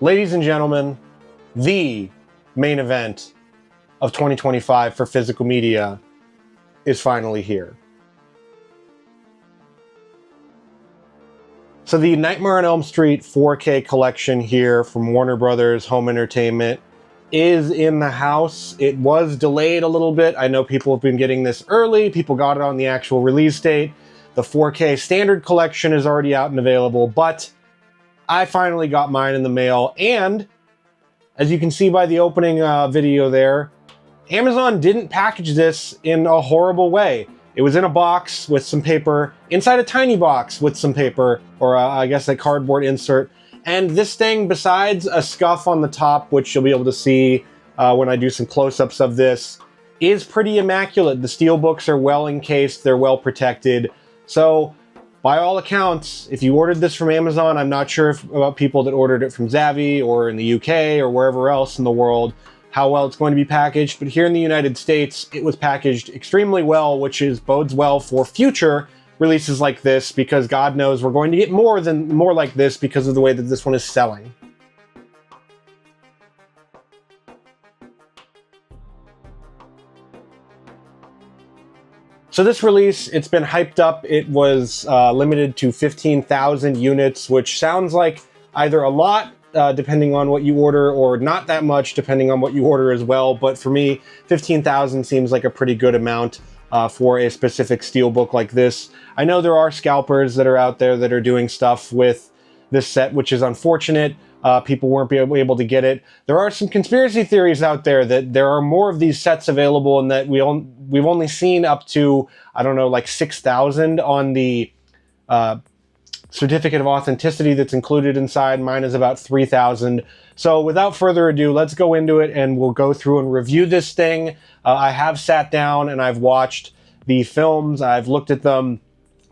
Ladies and gentlemen, the main event of 2025 for physical media is finally here. So the Nightmare on Elm Street 4K collection here from Warner Brothers Home Entertainment is in the house. It was delayed a little bit. I know people have been getting this early. People got it on the actual release date. The 4K standard collection is already out and available, but I finally got mine in the mail. And as you can see by the opening video there, Amazon didn't package this in a horrible way. It was in a box with some paper, inside a tiny box with some paper, or I guess a cardboard insert. And this thing, besides a scuff on the top, which you'll be able to see when I do some close-ups of this, is pretty immaculate. The steel books are well encased, they're well protected. So, by all accounts, if you ordered this from Amazon, I'm not sure about people that ordered it from Zavvi or in the UK or wherever else in the world, how well it's going to be packaged. But here in the United States, it was packaged extremely well, which bodes well for future releases like this, because God knows we're going to get more like this because of the way that this one is selling. So this release, it's been hyped up. It was limited to 15,000 units, which sounds like either a lot, depending on what you order, or not that much, depending on what you order as well. But for me, 15,000 seems like a pretty good amount for a specific steelbook like this. I know there are scalpers that are out there that are doing stuff with this set, which is unfortunate. People weren't able to get it. There are some conspiracy theories out there that there are more of these sets available, and that we've only seen up to, I don't know, like 6,000 on the certificate of authenticity that's included inside. Mine is about 3,000. So without further ado, let's go into it and we'll go through and review this thing. I have sat down and I've watched the films. I've looked at them,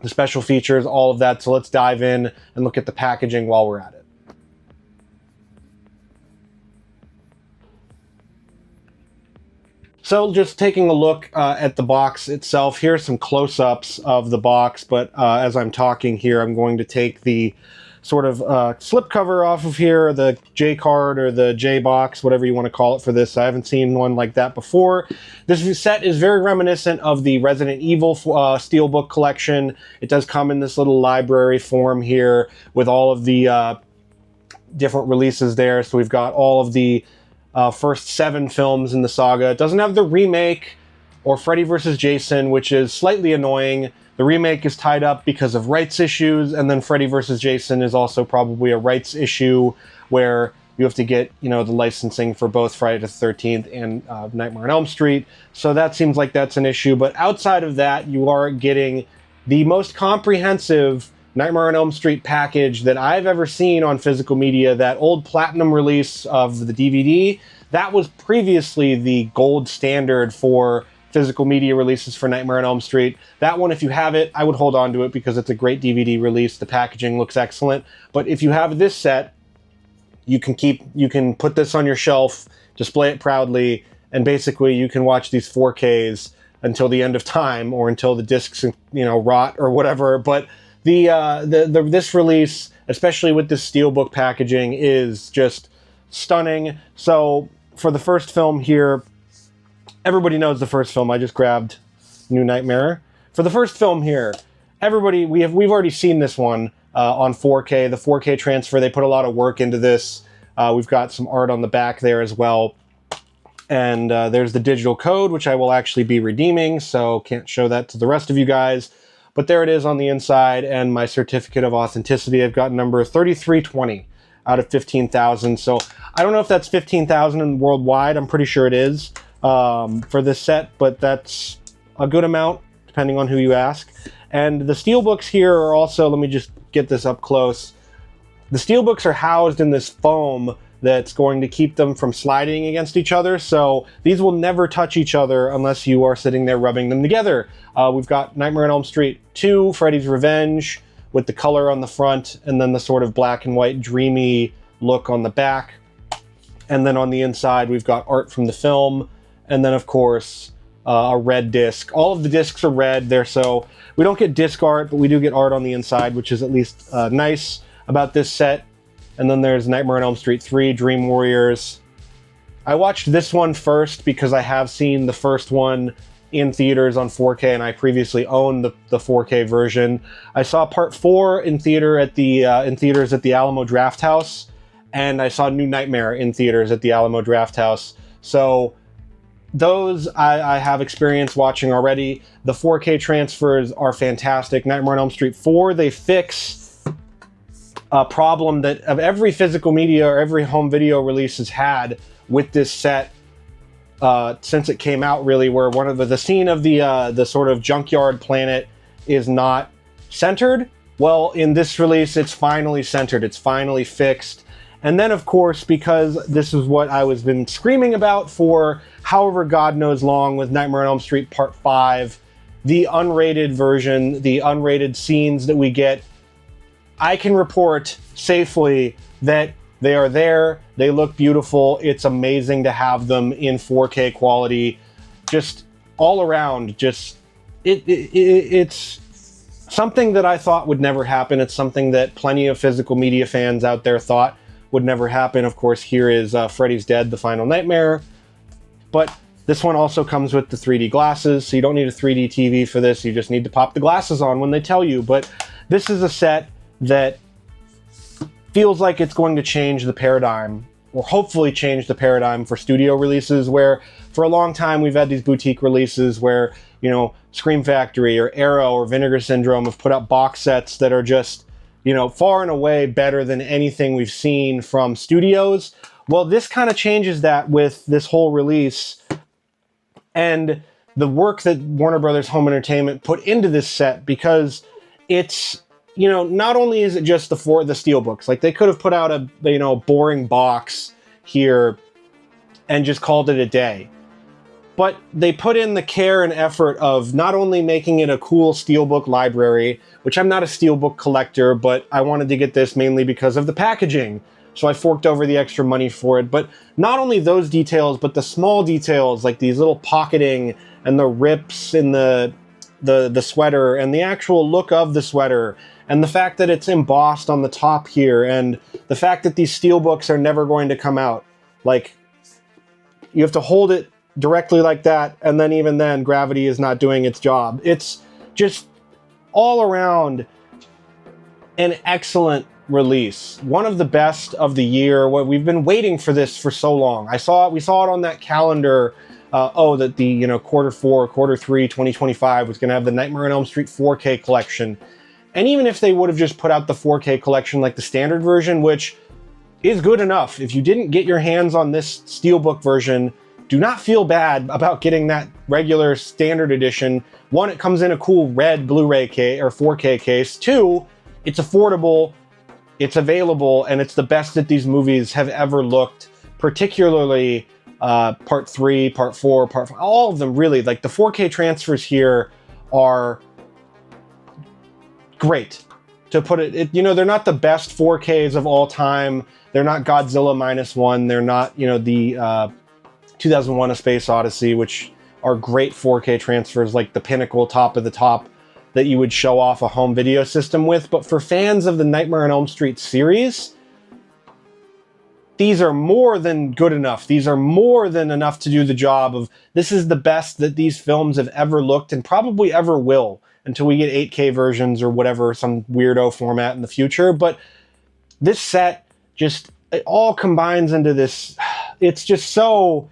the special features, all of that. So let's dive in and look at the packaging while we're at it. So just taking a look at the box itself, here's some close-ups of the box, but as I'm talking here, I'm going to take the sort of slipcover off of here, the J card or the J box, whatever you want to call it for this. I haven't seen one like that before. This set is very reminiscent of the Resident Evil Steelbook collection. It does come in this little library form here with all of the different releases there. So we've got all of the first 7 films in the saga. It doesn't have the remake or Freddy vs. Jason, which is slightly annoying. The remake is tied up because of rights issues, and then Freddy vs. Jason is also probably a rights issue where you have to get, the licensing for both Friday the 13th and Nightmare on Elm Street. So that seems like that's an issue. But outside of that, you are getting the most comprehensive Nightmare on Elm Street package that I've ever seen on physical media. That old platinum release of the DVD, that was previously the gold standard for physical media releases for Nightmare on Elm Street. That one, if you have it, I would hold on to it because it's a great DVD release. The packaging looks excellent. But if you have this set, you can put this on your shelf, display it proudly, and basically you can watch these 4Ks until the end of time, or until the discs, rot or whatever. But this release, especially with this steelbook packaging, is just stunning. So for the first film here, everybody knows the first film. I just grabbed New Nightmare. For the first film here, we've already seen this one on 4K. The 4K transfer, they put a lot of work into this. We've got some art on the back there as well. And there's the digital code, which I will actually be redeeming, so can't show that to the rest of you guys. But there it is on the inside, and my certificate of authenticity. I've got number 3320 out of 15,000. So I don't know if that's 15,000 worldwide. I'm pretty sure it is for this set, but that's a good amount depending on who you ask. And the steelbooks here are also, let me just get this up close. The steelbooks are housed in this foam that's going to keep them from sliding against each other. So these will never touch each other unless you are sitting there rubbing them together. We've got Nightmare on Elm Street 2, Freddy's Revenge, with the color on the front, and then the sort of black and white dreamy look on the back. And then on the inside, we've got art from the film, and then of course, a red disc. All of the discs are red there, so we don't get disc art, but we do get art on the inside, which is at least nice about this set. And then there's Nightmare on Elm Street 3, Dream Warriors. I watched this one first because I have seen the first one in theaters on 4K, and I previously owned the 4K version. I saw part 4 in theaters at the Alamo Drafthouse, and I saw New Nightmare in theaters at the Alamo Drafthouse. So those I have experience watching already. The 4K transfers are fantastic. Nightmare on Elm Street 4, they fix a problem that of every physical media or every home video release has had with this set since it came out, really, where one of the scene of the sort of junkyard planet is not centered. Well, in this release, it's finally centered. It's finally fixed. And then, of course, because this is what I was been screaming about for however God knows long with Nightmare on Elm Street Part 5, the unrated version, the unrated scenes that we get, I can report safely that they are there. They look beautiful. It's amazing to have them in 4K quality. Just all around, just it's something that I thought would never happen. It's something that plenty of physical media fans out there thought would never happen. Of course, here is Freddy's Dead, The Final Nightmare. But this one also comes with the 3D glasses, so you don't need a 3D TV for this. You just need to pop the glasses on when they tell you. But this is a set that feels like it's going to change the paradigm, or hopefully change the paradigm for studio releases, where for a long time we've had these boutique releases where, you know, Scream Factory or Arrow or Vinegar Syndrome have put out box sets that are just, you know, far and away better than anything we've seen from studios. Well, this kind of changes that with this whole release and the work that Warner Brothers Home Entertainment put into this set, because it's, you know, not only is it just the steelbooks, like they could have put out a, you know, boring box here and just called it a day. But they put in the care and effort of not only making it a cool steelbook library, which I'm not a steelbook collector, but I wanted to get this mainly because of the packaging. So I forked over the extra money for it. But not only those details, but the small details, like these little pocketing and the rips in the sweater and the actual look of the sweater, and the fact that it's embossed on the top here, and the fact that these steelbooks are never going to come out. Like, you have to hold it directly like that, and then even then, gravity is not doing its job. It's just all around an excellent release. One of the best of the year. We've been waiting for this for so long. We saw it on that calendar. That the, you know, quarter 3 2025 was going to have the Nightmare on Elm Street 4K collection. And even if they would have just put out the 4K collection like the standard version, which is good enough, if you didn't get your hands on this steelbook version, do not feel bad about getting that regular standard edition. One, it comes in a cool red Blu-ray case or 4K case. Two, it's affordable, it's available, and it's the best that these movies have ever looked, particularly Part 3, Part 4, Part 5, all of them really. Like, the 4K transfers here are great. To put it, you know, they're not the best 4Ks of all time. They're not Godzilla -1. They're not, you know, the 2001: A Space Odyssey, which are great 4K transfers, like the pinnacle, top of the top, that you would show off a home video system with. But for fans of the Nightmare on Elm Street series, these are more than good enough. These are more than enough to do the job of, this is the best that these films have ever looked and probably ever will, until we get 8K versions or whatever, some weirdo format in the future. But this set just, it all combines into this. It's just so,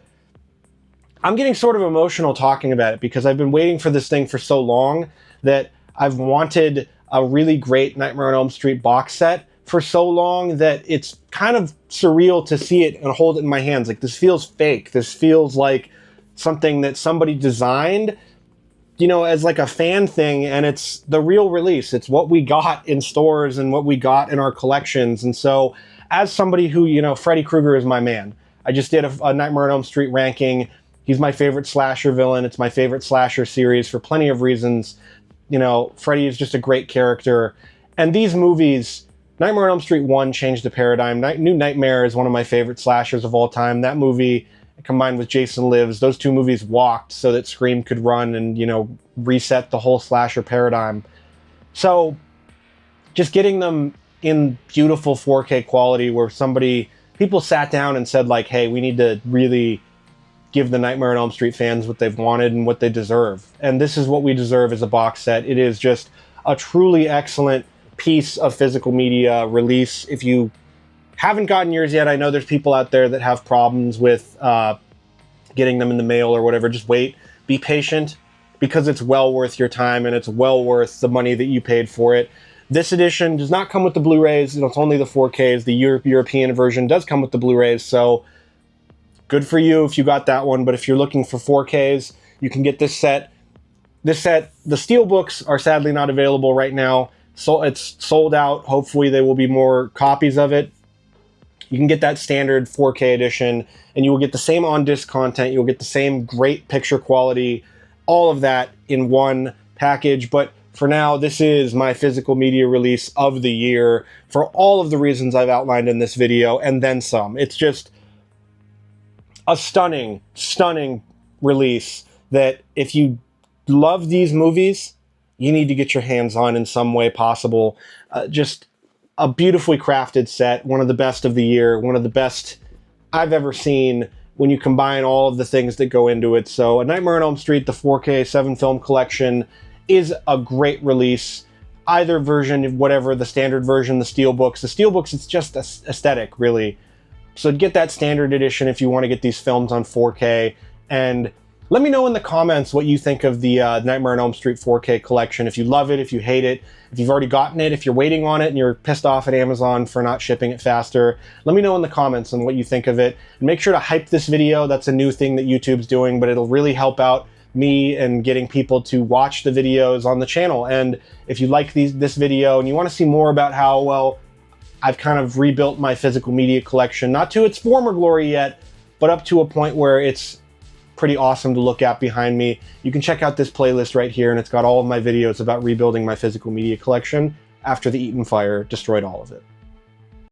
I'm getting sort of emotional talking about it, because I've been waiting for this thing for so long that I've wanted a really great Nightmare on Elm Street box set for so long that it's kind of surreal to see it and hold it in my hands. Like, this feels fake. This feels like something that somebody designed, you know, as like a fan thing, and it's the real release. It's what we got in stores and what we got in our collections. And so, as somebody who, you know, Freddy Krueger is my man. I just did a Nightmare on Elm Street ranking. He's my favorite slasher villain. It's my favorite slasher series for plenty of reasons. You know, Freddy is just a great character. And these movies, Nightmare on Elm Street 1 changed the paradigm. New Nightmare is one of my favorite slashers of all time. That movie, combined with Jason Lives, those two movies walked so that Scream could run and, you know, reset the whole slasher paradigm. So just getting them in beautiful 4K quality where people sat down and said like, hey, we need to really give the Nightmare on Elm Street fans what they've wanted and what they deserve. And this is what we deserve as a box set. It is just a truly excellent piece of physical media release. If you haven't gotten yours yet, I know there's people out there that have problems with getting them in the mail or whatever. Just wait, be patient, because it's well worth your time and it's well worth the money that you paid for it. This edition does not come with the Blu-rays. It's only the 4Ks. The European version does come with the Blu-rays, so good for you if you got that one. But if you're looking for 4Ks, you can get this set. The steelbooks are sadly not available right now, so it's sold out. Hopefully there will be more copies of it. You can get that standard 4K edition, and you will get the same on-disc content. You'll get the same great picture quality, all of that in one package. But for now, this is my physical media release of the year for all of the reasons I've outlined in this video, and then some. It's just a stunning, stunning release that if you love these movies, you need to get your hands on in some way possible. Just a beautifully crafted set, one of the best of the year, one of the best I've ever seen when you combine all of the things that go into it. So A Nightmare on Elm Street, the 4K 7-film collection, is a great release. Either version, whatever, the standard version, the steelbooks. The steelbooks, it's just aesthetic, really. So get that standard edition if you want to get these films on 4K. And let me know in the comments what you think of the Nightmare on Elm Street 4K collection. If you love it, if you hate it, if you've already gotten it, if you're waiting on it and you're pissed off at Amazon for not shipping it faster. Let me know in the comments on what you think of it. And make sure to hype this video. That's a new thing that YouTube's doing, but it'll really help out me and getting people to watch the videos on the channel. And if you like this video and you want to see more about how, well, I've kind of rebuilt my physical media collection, not to its former glory yet, but up to a point where it's pretty awesome to look at behind me, you can check out this playlist right here, and it's got all of my videos about rebuilding my physical media collection after the Eaton fire destroyed all of it.